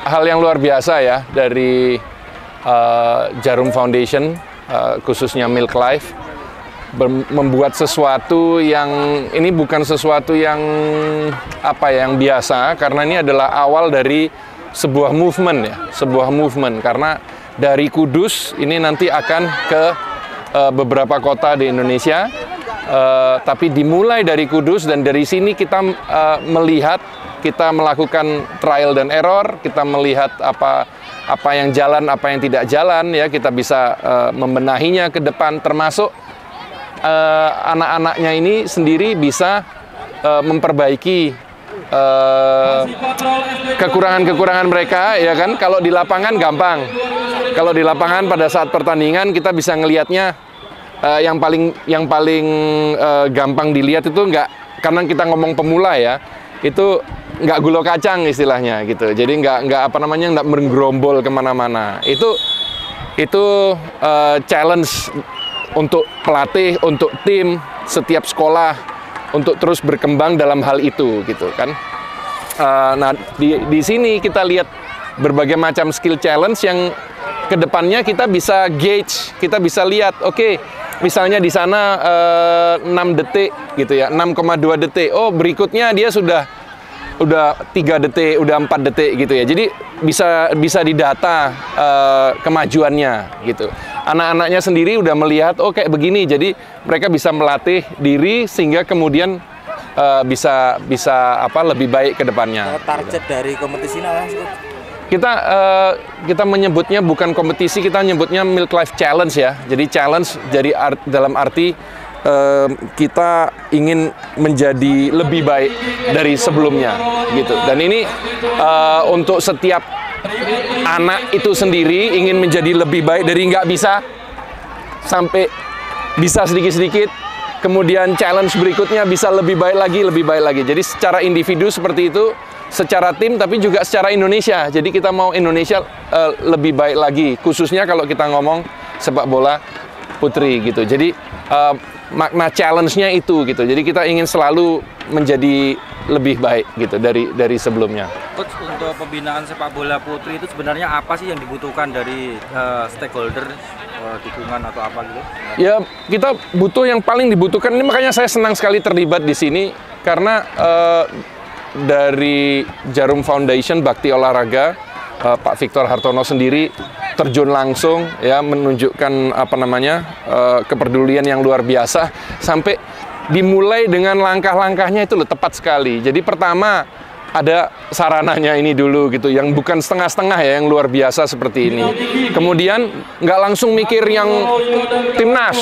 hal yang luar biasa ya dari Jarum Foundation, khususnya Milk Life, membuat sesuatu yang ini bukan sesuatu yang yang biasa, karena ini adalah awal dari sebuah movement ya, karena dari Kudus ini nanti akan ke beberapa kota di Indonesia, tapi dimulai dari Kudus, dan dari sini kita melihat, kita melakukan trial dan error, kita melihat apa yang jalan, apa yang tidak jalan ya, kita bisa membenahinya ke depan, termasuk anak-anaknya ini sendiri bisa memperbaiki kekurangan-kekurangan mereka ya kan. Kalau di lapangan gampang, kalau di lapangan pada saat pertandingan kita bisa ngelihatnya, yang paling gampang dilihat itu karena kita ngomong pemula ya, itu nggak gulo kacang istilahnya gitu, jadi nggak menggerombol kemana-mana. Itu challenge untuk pelatih, untuk tim, setiap sekolah untuk terus berkembang dalam hal itu gitu kan. Nah di sini kita lihat berbagai macam skill challenge yang kedepannya kita bisa gauge, kita bisa lihat, oke, misalnya di sana 6 detik gitu ya, 6,2 detik. Oh, berikutnya dia udah 3 detik, udah 4 detik gitu ya. Jadi bisa didata kemajuannya gitu. Anak-anaknya sendiri udah melihat, oh kayak begini, jadi mereka bisa melatih diri sehingga kemudian bisa lebih baik ke depannya. Target dari kompetisi ini kita menyebutnya bukan kompetisi, kita menyebutnya Milk Life Challenge ya. Jadi challenge dalam arti kita ingin menjadi lebih baik dari sebelumnya gitu. Dan ini untuk setiap anak itu sendiri ingin menjadi lebih baik dari nggak bisa sampai bisa sedikit-sedikit, kemudian challenge berikutnya bisa lebih baik lagi. Jadi secara individu seperti itu, secara tim, tapi juga secara Indonesia. Jadi kita mau Indonesia lebih baik lagi, khususnya kalau kita ngomong sepak bola putri gitu. Jadi makna challenge-nya itu gitu. Jadi kita ingin selalu menjadi lebih baik gitu dari sebelumnya. Coach, untuk pembinaan sepak bola putri itu sebenarnya apa sih yang dibutuhkan dari stakeholder, dukungan atau apa gitu? Ya, kita butuh, yang paling dibutuhkan ini, makanya saya senang sekali terlibat di sini karena dari Jarum Foundation Bakti Olahraga, Pak Victor Hartono sendiri terjun langsung ya, menunjukkan kepedulian yang luar biasa, sampai dimulai dengan langkah-langkahnya itu tepat sekali. Jadi pertama ada sarananya ini dulu gitu, yang bukan setengah-setengah ya, yang luar biasa seperti ini. Kemudian nggak langsung mikir yang timnas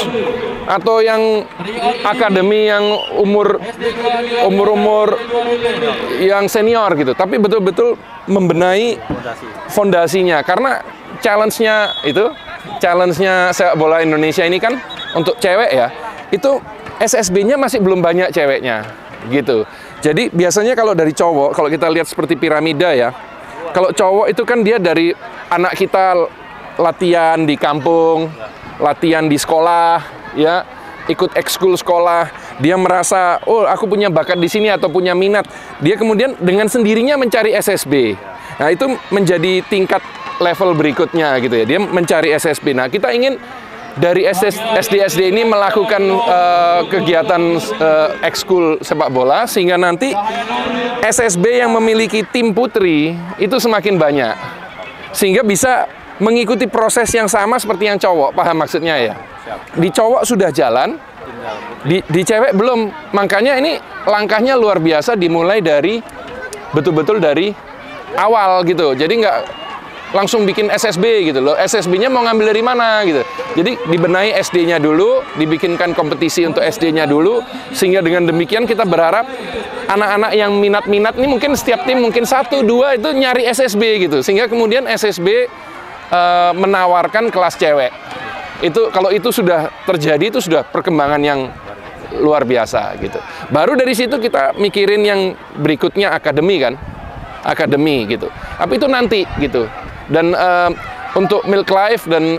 atau yang akademi yang umur yang senior gitu, tapi betul-betul membenahi fondasinya. Karena challenge-nya sepak bola Indonesia ini kan untuk cewek ya, itu SSB-nya masih belum banyak ceweknya gitu. Jadi biasanya kalau dari cowok, kalau kita lihat seperti piramida ya, kalau cowok itu kan dia dari anak kita latihan di kampung, latihan di sekolah ya, ikut ekskul sekolah, dia merasa, oh aku punya bakat di sini atau punya minat, dia kemudian dengan sendirinya mencari SSB. Nah itu menjadi tingkat level berikutnya gitu ya, dia mencari SSB. Nah kita ingin dari SD ini melakukan kegiatan ekskul sepak bola, sehingga nanti SSB yang memiliki tim putri itu semakin banyak, sehingga bisa mengikuti proses yang sama seperti yang cowok. Paham maksudnya ya? Di cowok sudah jalan, di cewek belum. Makanya ini langkahnya luar biasa, dimulai dari betul-betul dari awal gitu. Jadi nggak langsung bikin SSB gitu loh. SSB-nya mau ngambil dari mana gitu. Jadi dibenahi SD-nya dulu, dibikinkan kompetisi untuk SD-nya dulu, sehingga dengan demikian kita berharap anak-anak yang minat-minat ini, mungkin setiap tim mungkin 1-2 itu nyari SSB gitu, sehingga kemudian SSB menawarkan kelas cewek. Itu kalau itu sudah terjadi, itu sudah perkembangan yang luar biasa gitu. Baru dari situ kita mikirin yang berikutnya, akademi kan. Akademi gitu. Tapi itu nanti gitu. Dan untuk Milk Life dan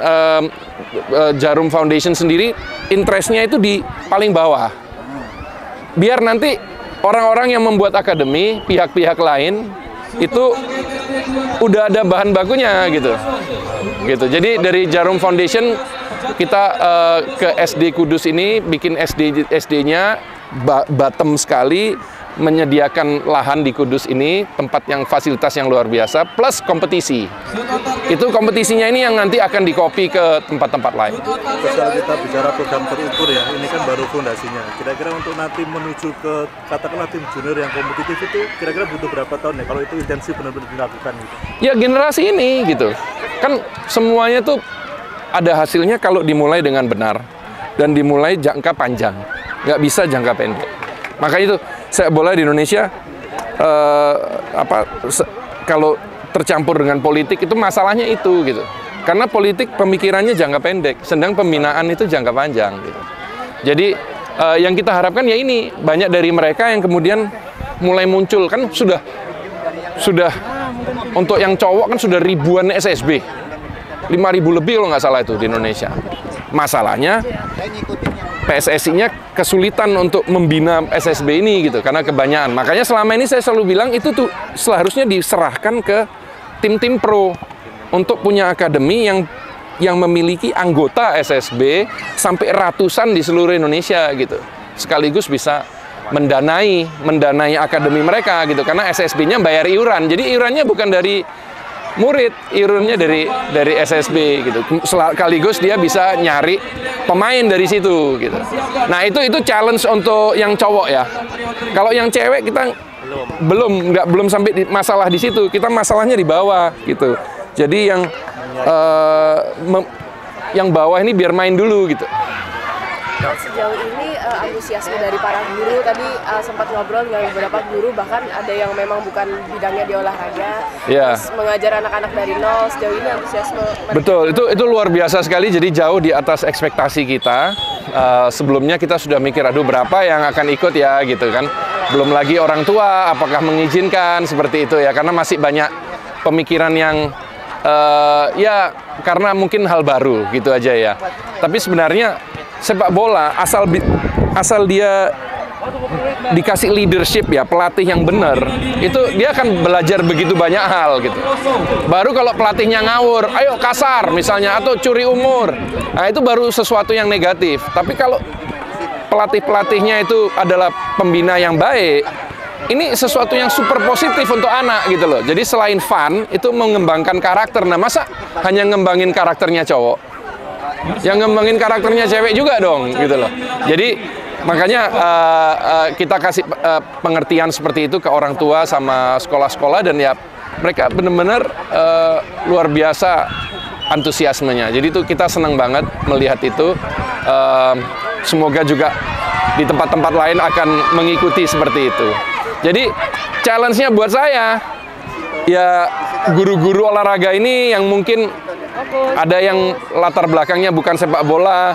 Jarum Foundation sendiri, interest-nya itu di paling bawah. Biar nanti orang-orang yang membuat akademi, pihak-pihak lain, itu udah ada bahan bakunya gitu. Jadi dari Jarum Foundation kita ke SD Kudus ini bikin SD-nya bottom sekali, menyediakan lahan di Kudus ini, tempat yang fasilitas yang luar biasa, plus kompetisi. Itu kompetisinya ini yang nanti akan dikopi ke tempat-tempat lain. Terus kalau kita bicara program terukur ya, ini kan baru fondasinya. Kira-kira untuk nanti menuju ke katakanlah tim junior yang kompetitif itu kira-kira butuh berapa tahun ya kalau itu intensif benar-benar dilakukan gitu? Ya generasi ini gitu. Kan semuanya tuh ada hasilnya kalau dimulai dengan benar dan dimulai jangka panjang, nggak bisa jangka pendek. Makanya itu sepak bola di Indonesia kalau tercampur dengan politik itu masalahnya itu gitu. Karena politik pemikirannya jangka pendek, sedang pembinaan itu jangka panjang gitu. Jadi yang kita harapkan ya ini banyak dari mereka yang kemudian mulai muncul kan sudah untuk yang cowok kan sudah ribuan SSB. 5.000 lebih kalau nggak salah itu di Indonesia. Masalahnya PSSI-nya kesulitan untuk membina SSB ini gitu karena kebanyakan. Makanya selama ini saya selalu bilang itu tuh seharusnya diserahkan ke tim-tim pro untuk punya akademi yang memiliki anggota SSB sampai ratusan di seluruh Indonesia gitu. Sekaligus bisa mendanai akademi mereka gitu karena SSB-nya bayar iuran. Jadi iurannya bukan dari murid, iurannya dari SSB gitu. Sekaligus dia bisa nyari pemain dari situ gitu. Nah, itu challenge untuk yang cowok ya. Kalau yang cewek kita belum sampai masalah di situ. Kita masalahnya di bawah gitu. Jadi yang bawah ini biar main dulu gitu. Sejauh ini antusiasme dari para guru tadi sempat ngobrol dengan beberapa guru, bahkan ada yang memang bukan bidangnya di olahraga, terus mengajar anak-anak dari nol. Sejauh ini antusiasme mereka. Betul, itu luar biasa sekali. Jadi jauh di atas ekspektasi kita. Sebelumnya kita sudah mikir, aduh berapa yang akan ikut ya gitu kan. Belum lagi orang tua, apakah mengizinkan seperti itu ya, karena masih banyak pemikiran yang ya karena mungkin hal baru gitu aja ya. Tapi sebenarnya sepak bola asal dia dikasih leadership ya, pelatih yang benar, itu dia akan belajar begitu banyak hal gitu. Baru kalau pelatihnya ngawur, ayo kasar misalnya, atau curi umur, nah itu baru sesuatu yang negatif. Tapi kalau pelatih-pelatihnya itu adalah pembina yang baik, ini sesuatu yang super positif untuk anak gitu loh. Jadi selain fun, itu mengembangkan karakter. Nah masa hanya ngembangin karakternya cowok? Yang ngembangin karakternya cewek juga dong gitu loh. Jadi makanya kita kasih pengertian seperti itu ke orang tua sama sekolah-sekolah, dan ya mereka benar-benar luar biasa antusiasmenya. Jadi itu kita senang banget melihat itu. Semoga juga di tempat-tempat lain akan mengikuti seperti itu. Jadi challenge-nya buat saya ya guru-guru olahraga ini yang mungkin ada yang latar belakangnya bukan sepak bola,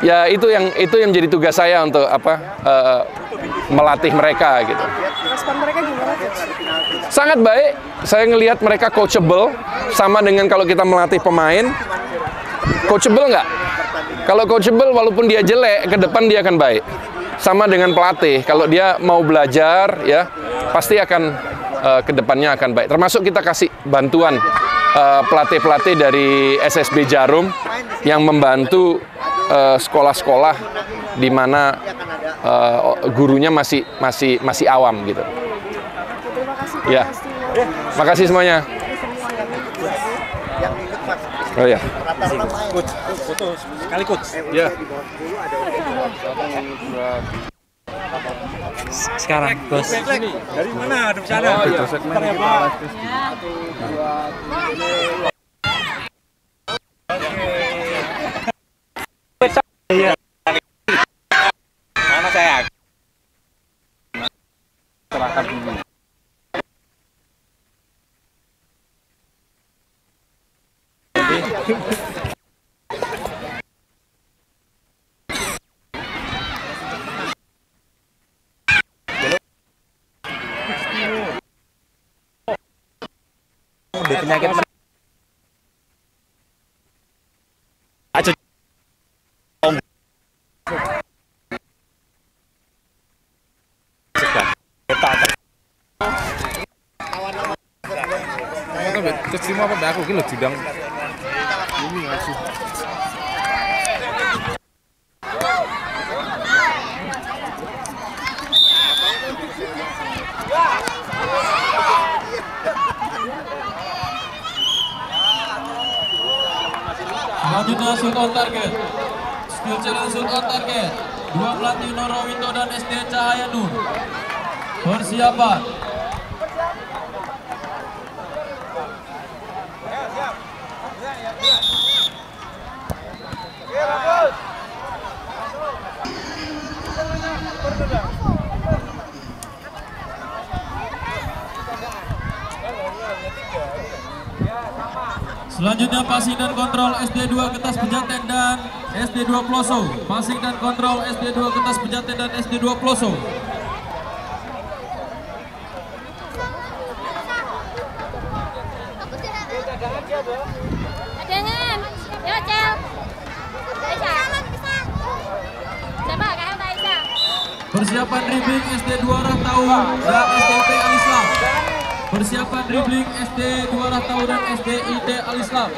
ya itu yang jadi tugas saya untuk melatih mereka gitu. Respon mereka gimana, Coach? Sangat baik. Saya ngelihat mereka coachable, sama dengan kalau kita melatih pemain. Coachable nggak? Kalau coachable walaupun dia jelek, ke depan dia akan baik. Sama dengan pelatih, kalau dia mau belajar ya pasti akan ke depannya akan baik. Termasuk kita kasih bantuan pelatih-pelatih dari SSB Jarum yang membantu sekolah-sekolah di mana gurunya masih awam gitu. Terima kasih. Ya, makasih semuanya. Oh ya. Foto sekali coach. Ya. Sekarang, Bos. Dari mana? Dari sana. Oh, itu segmen Mana saya? Penyakit terima apa aku ki lho judang. Ini aja. Selanjutnya shoot on target. Skill challenge shoot on target. Dua pelatih Norowito dan SD Cahaya Nur. Persiapan. Selanjutnya passing dan kontrol SD2 Getas Pejaten dan SD2 Ploso. Passing dan kontrol SD2 Getas Pejaten dan SD2 Ploso. Jangan, yo Cel. Aisyah. Coba kayak Aisyah. Persiapan dribbling SD2 Rahtau dan SDP Alislam. Persiapan dribbling SD2 Rahtau dan SDIT Alislam.